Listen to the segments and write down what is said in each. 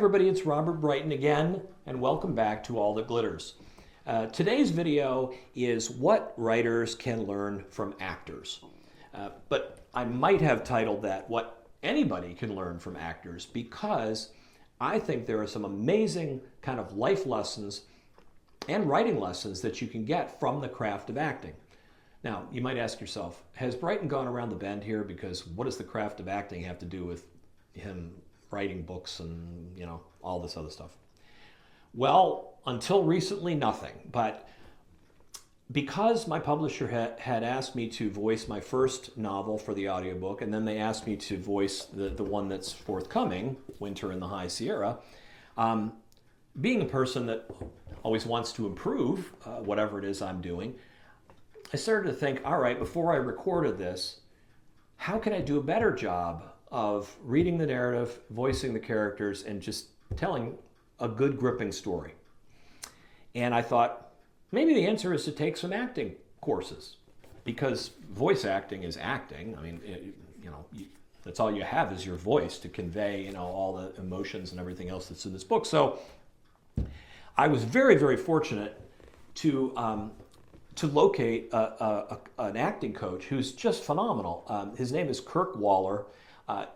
everybody, it's Robert Brighton again, and welcome back to All That Glitters. Today's video is what writers can learn from actors. But I might have titled that what anybody can learn from actors, because I think there are some amazing kind of life lessons and writing lessons that you can get from the craft of acting. Now, you might ask yourself, has Brighton gone around the bend here? Because what does the craft of acting have to do with him writing books and, all this other stuff? Well, until recently, nothing. But because my publisher had asked me to voice my first novel for the audiobook, and then they asked me to voice the one that's forthcoming, Winter in the High Sierra, being a person that always wants to improve whatever it is I'm doing, I started to think, all right, before I recorded this, how can I do a better job of reading the narrative, voicing the characters, and just telling a good, gripping story? And I thought, maybe the answer is to take some acting courses, because voice acting is acting. I mean, that's all you have is your voice to convey, all the emotions and everything else that's in this book. So I was very, very fortunate to locate an acting coach who's just phenomenal. His name is Kirk Woller.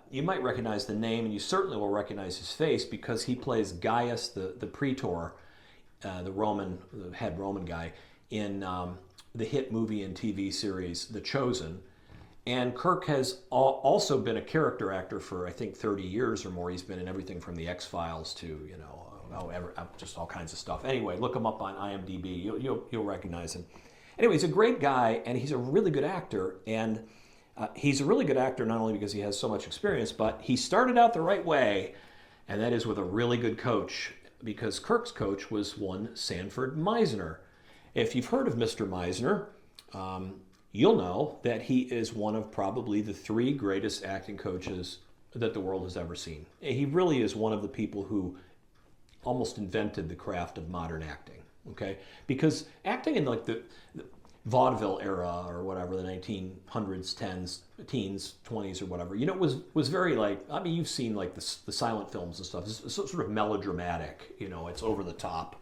You might recognize the name, and you certainly will recognize his face, because he plays Gaius, the Praetor, the head Roman guy, in the hit movie and TV series The Chosen. And Kirk has also been a character actor for, I think, 30 years or more. He's been in everything from The X-Files to, just all kinds of stuff. Anyway, look him up on IMDb. You'll recognize him. Anyway, he's a great guy, and he's a really good actor. And he's a really good actor not only because he has so much experience, but he started out the right way, and that is with a really good coach, because Kirk's coach was one Sanford Meisner. If you've heard of Mr. Meisner, you'll know that he is one of probably the 3 greatest acting coaches that the world has ever seen. He really is one of the people who almost invented the craft of modern acting, okay? Because acting in like the vaudeville era or whatever, the 1900s, teens, 20s or whatever, was very you've seen like the silent films and stuff. It's sort of melodramatic, it's over the top.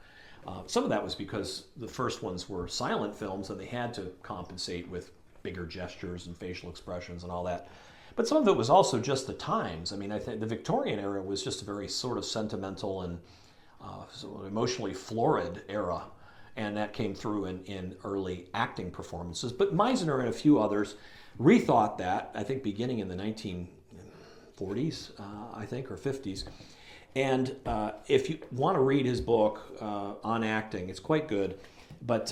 Some of that was because the first ones were silent films and they had to compensate with bigger gestures and facial expressions and all that. But some of it was also just the times. I mean, I think the Victorian era was just a very sort of sentimental and sort of emotionally florid era. And that came through in early acting performances. But Meisner and a few others rethought that, I think beginning in the 1940s, I think, or 50s. And if you want to read his book on acting, it's quite good. But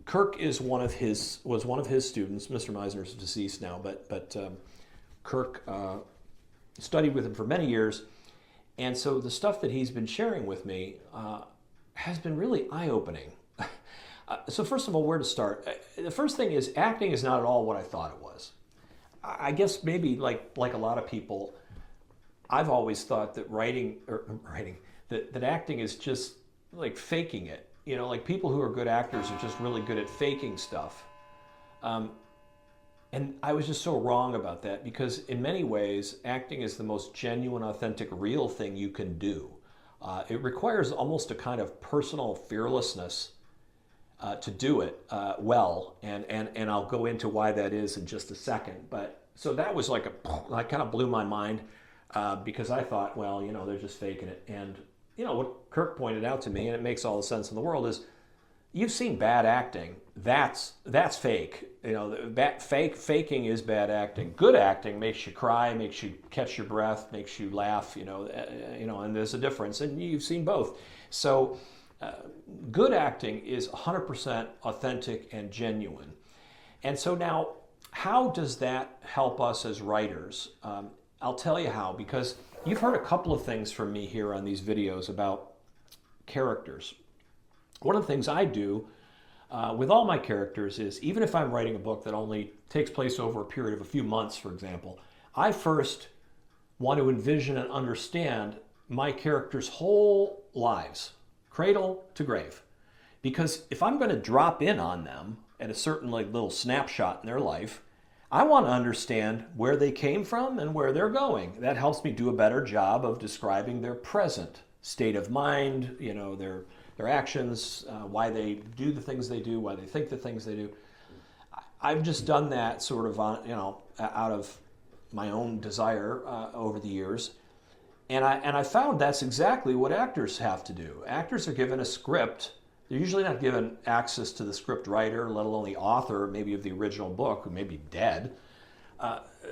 Kirk was one of his students. Mr. Meisner is deceased now, but Kirk studied with him for many years. And so the stuff that he's been sharing with me has been really eye-opening. So first of all, where to start? The first thing is, acting is not at all what I thought it was. I guess maybe like a lot of people, I've always thought that that acting is just like faking it. Like people who are good actors are just really good at faking stuff. And I was just so wrong about that, because in many ways, acting is the most genuine, authentic, real thing you can do. It requires almost a kind of personal fearlessness to do it well, and I'll go into why that is in just a second. But so that was like kind of blew my mind, because I thought, well, they're just faking it. And what Kirk pointed out to me, and it makes all the sense in the world, is you've seen bad acting. That's fake. Faking is bad acting. Good acting makes you cry, makes you catch your breath, makes you laugh. And there's a difference, and you've seen both. So, good acting is 100% authentic and genuine. And so now, how does that help us as writers? I'll tell you how, because you've heard a couple of things from me here on these videos about characters. One of the things I do with all my characters is, even if I'm writing a book that only takes place over a period of a few months, for example, I first want to envision and understand my characters' whole lives, cradle to grave. Because if I'm going to drop in on them at a certain little snapshot in their life, I want to understand where they came from and where they're going. That helps me do a better job of describing their present state of mind, their actions, why they do the things they do, why they think the things they do. I've just done that sort of out of my own desire over the years. And I found that's exactly what actors have to do. Actors are given a script. They're usually not given access to the script writer, let alone the author, maybe of the original book, who may be dead.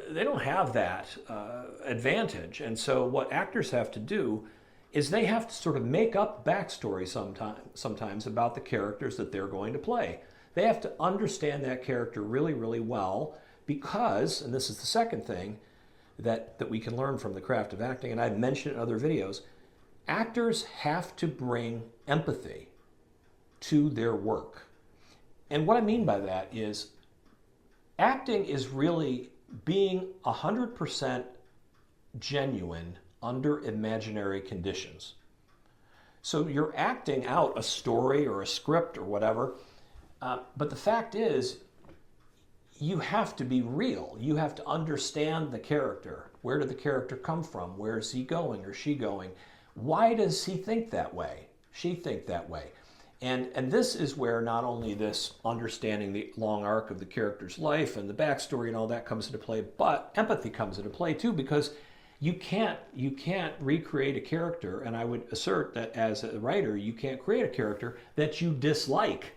They don't have that advantage. And so what actors have to do is they have to sort of make up backstory sometimes about the characters that they're going to play. They have to understand that character really, really well because, and this is the second thing that we can learn from the craft of acting, and I've mentioned it in other videos, actors have to bring empathy to their work. And what I mean by that is acting is really being 100% genuine under imaginary conditions. So you're acting out a story or a script or whatever, but the fact is you have to be real. You have to understand the character. Where did the character come from? Where is he going or she going? Why does he think that way? She think that way? And this is where not only this understanding the long arc of the character's life and the backstory and all that comes into play, but empathy comes into play too, because you can't recreate a character, and I would assert that as a writer, you can't create a character that you dislike.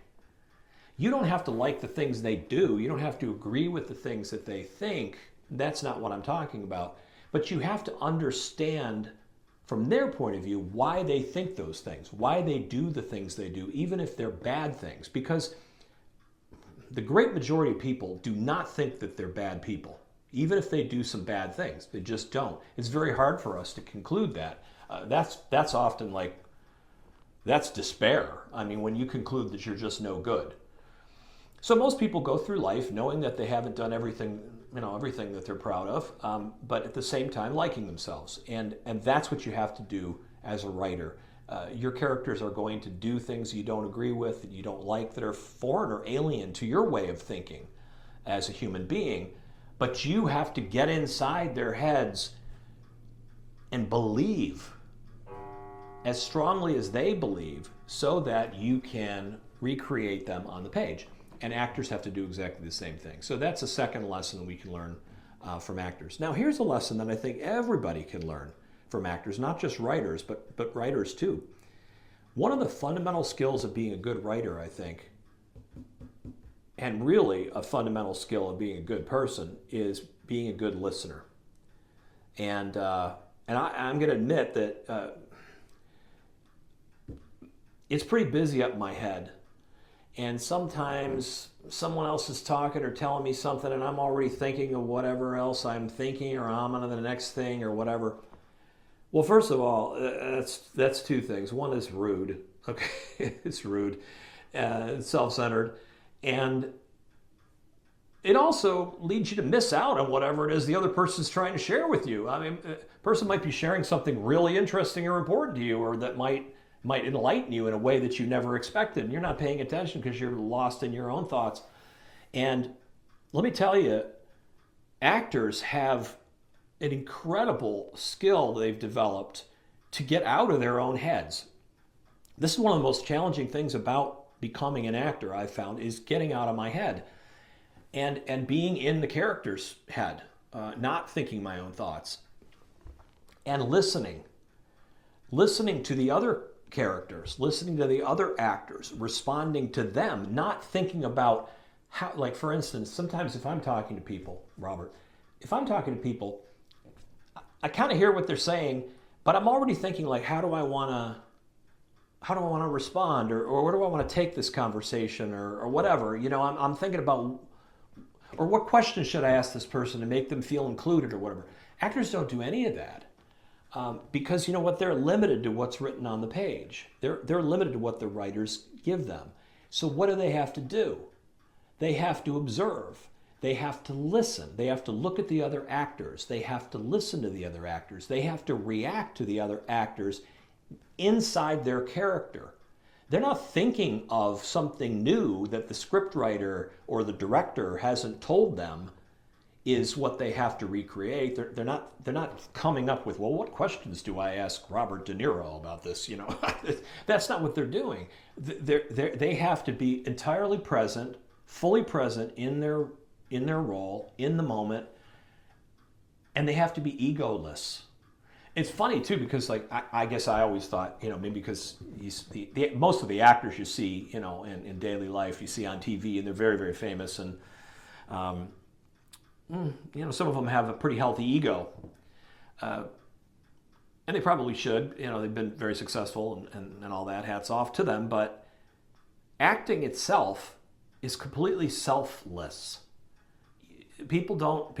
You don't have to like the things they do. You don't have to agree with the things that they think. That's not what I'm talking about. But you have to understand from their point of view why they think those things, why they do the things they do, even if they're bad things. Because the great majority of people do not think that they're bad people, even if they do some bad things. They just don't. It's very hard for us to conclude that. That's often like, that's despair. I mean, when you conclude that you're just no good. So most people go through life knowing that they haven't done everything that they're proud of, but at the same time liking themselves. And that's what you have to do as a writer. Your characters are going to do things you don't agree with, that you don't like, that are foreign or alien to your way of thinking as a human being. But you have to get inside their heads and believe as strongly as they believe so that you can recreate them on the page. And actors have to do exactly the same thing. So that's a second lesson we can learn from actors. Now here's a lesson that I think everybody can learn from actors, not just writers, but writers too. One of the fundamental skills of being a good writer, I think, and really a fundamental skill of being a good person, is being a good listener. And I'm going to admit that it's pretty busy up in my head. And sometimes someone else is talking or telling me something and I'm already thinking of whatever else I'm thinking, or I'm on to the next thing or whatever. Well, first of all, that's two things. One is rude. Okay, it's rude, it's self-centered, and it also leads you to miss out on whatever it is the other person's trying to share with you. I mean, a person might be sharing something really interesting or important to you, or that might enlighten you in a way that you never expected. And you're not paying attention because you're lost in your own thoughts. And let me tell you, actors have an incredible skill they've developed to get out of their own heads. This is one of the most challenging things about becoming an actor, I've found, is getting out of my head and being in the character's head, not thinking my own thoughts, and listening to the other characters, listening to the other actors, responding to them, not thinking about how, like for instance, sometimes if I'm talking to people, Robert, if I'm talking to people, I kind of hear what they're saying, but I'm already thinking like, how do I want to respond, or where do I want to take this conversation, or whatever, I'm thinking about, or what question should I ask this person to make them feel included or whatever. Actors don't do any of that. Because you know what, they're limited to what's written on the page. They're limited to what the writers give them. So what do they have to do? They have to observe. They have to listen. They have to look at the other actors. They have to listen to the other actors. They have to react to the other actors inside their character. They're not thinking of something new that the scriptwriter or the director hasn't told them. is what they have to recreate. They're not coming up with, well, what questions do I ask Robert De Niro about this? You know, that's not what they're doing. They have to be entirely present, fully present in their role, in the moment, and they have to be egoless. It's funny too, because like I guess I always thought, you know, maybe because most of the actors you see, you know, in daily life, you see on TV, and they're very, very famous, and you know, some of them have a pretty healthy ego, and they probably should. You know, they've been very successful and all that. Hats off to them. But acting itself is completely selfless. People don't.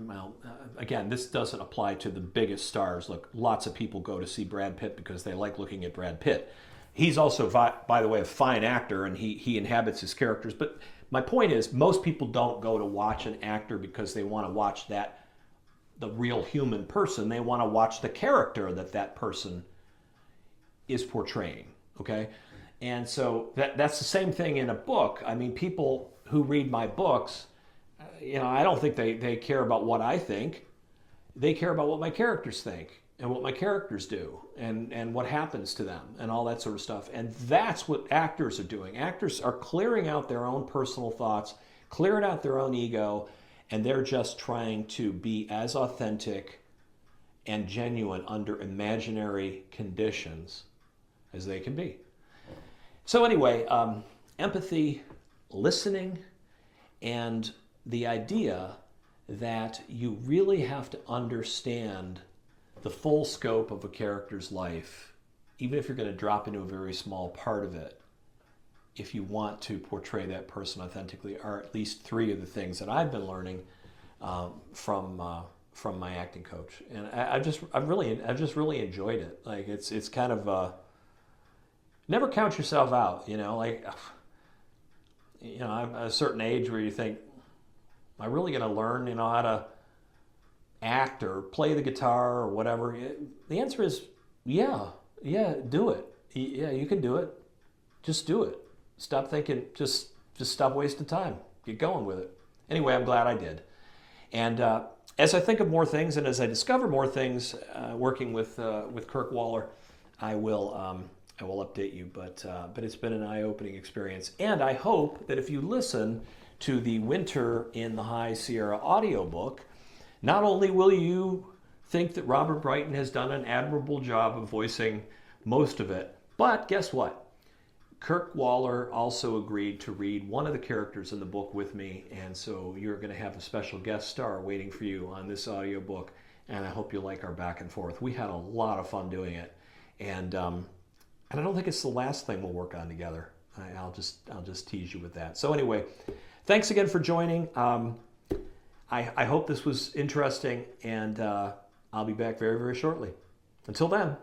Well, again, this doesn't apply to the biggest stars. Look, lots of people go to see Brad Pitt because they like looking at Brad Pitt. He's also, by the way, a fine actor, and he inhabits his characters. But my point is, most people don't go to watch an actor because they want to watch the real human person. They want to watch the character that person is portraying. Okay, and so that's the same thing in a book. I mean, people who read my books, you know, I don't think they care about what I think. They care about what my characters think and what my characters do and what happens to them and all that sort of stuff. And that's what actors are doing. Actors are clearing out their own personal thoughts, clearing out their own ego, and they're just trying to be as authentic and genuine under imaginary conditions as they can be. So anyway, empathy, listening, and the idea that you really have to understand the full scope of a character's life, even if you're going to drop into a very small part of it, if you want to portray that person authentically, are at least three of the things that I've been learning from my acting coach, and I've just really enjoyed it. Like it's kind of never count yourself out, you know. Like, you know, I'm at a certain age where you think, am I really going to learn, you know, how to act or play the guitar or whatever? The answer is yeah, do it. Yeah, you can do it. Just do it. Stop thinking, just stop wasting time. Get going with it. Anyway, I'm glad I did. And as I think of more things and as I discover more things working with Kirk Woller, I will update you. But it's been an eye-opening experience. And I hope that if you listen to the Winter in the High Sierra audiobook, not only will you think that Robert Brighton has done an admirable job of voicing most of it, but guess what? Kirk Woller also agreed to read one of the characters in the book with me, and so you're going to have a special guest star waiting for you on this audiobook, and I hope you like our back and forth. We had a lot of fun doing it, and I don't think it's the last thing we'll work on together. I'll just tease you with that. So anyway, thanks again for joining. I hope this was interesting, and I'll be back very, very shortly. Until then.